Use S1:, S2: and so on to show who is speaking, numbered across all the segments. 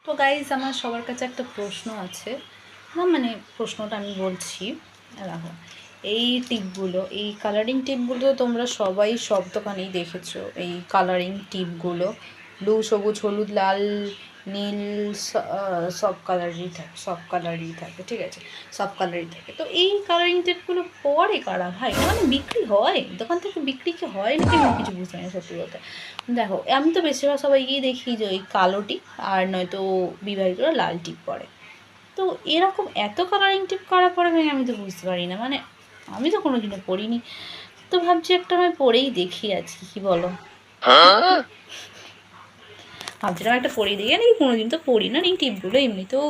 S1: তো গাইজ আমার সবার কাছে একটা প্রশ্ন আছে। না মানে প্রশ্নটা আমি বলছি, দেখো এই টিপগুলো, এই কালারিং টিপগুলো তোমরা সবাই সব দোকানেই দেখেছো। এই কালারিং টিপগুলো ব্লু, সবুজ, হলুদ, লাল, নীল, সব কালারই থাকে, ঠিক আছে, সব কালারই থাকে। তো এই কালারিং টিপগুলো পরে কারা ভাই? না মানে বিক্রি হয় দোকান থেকে, বিক্রি কি হয় নাকি আমি কিছু বুঝতে পারি না সত্যি বলতে। দেখো আমি তো বেশিরভাগ সবাইকেই দেখি যে ওই কালো টিপ আর নয়তো বিবাহিতরা লাল টিপ পরে। তো এরকম এত কালারিং টিপ কারা পরে ভাই আমি তো বুঝতে পারি না, মানে আমি তো কোনোদিনও পড়িনি। তো ভাবছি একটা নয় পরেই দেখি আজকে, কি বলো? ভাবছিলাম একটা পরেই দেখি, নাকি কোনোদিন তো পড়ি না এই টিপগুলো, এমনিতেও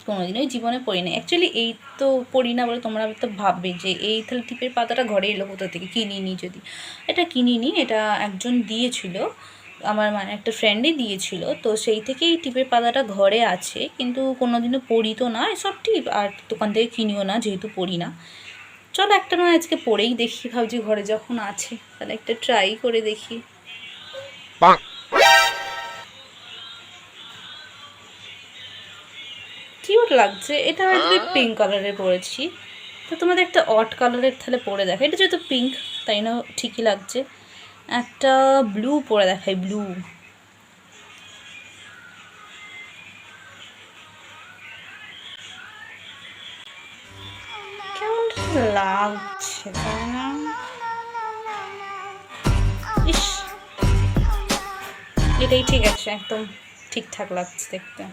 S1: কোনোদিনই জীবনে পড়ি না অ্যাকচুয়ালি। এই তো পড়ি না বলে তোমরা তো ভাববে যে এই তাহলে টিপের পাতাটা ঘরে এলো কোথা থেকে, কিনিনি যদি। এটা কিনিনি, এটা একজন দিয়েছিল, আমার মানে একটা ফ্রেন্ডই দিয়েছিল। তো সেই থেকেই টিপের পাতাটা ঘরে আছে, কিন্তু কোনোদিনও পড়ি তো না এসব টিপ, আর দোকান থেকে কিনিও না যেহেতু পড়ি না। চলো একটা নয় আজকে পড়েই দেখি, ভাবছি ঘরে যখন আছে তাহলে একটা ট্রাই করে দেখি। কিউট লাগছে এটা, হয়তো পিঙ্ক কালারের পরেছি। তো তোমাদের একটা অট কালারের তাহলে পরে দেখা, এটা যেহেতু পিঙ্ক তাই না ঠিকই লাগছে। একটা ব্লু পরে দেখাই, ব্লু। কেমন লাগছে তাই না? ইস, এটাই ঠিক আছে, একদম ঠিকঠাক লাগছে দেখতে।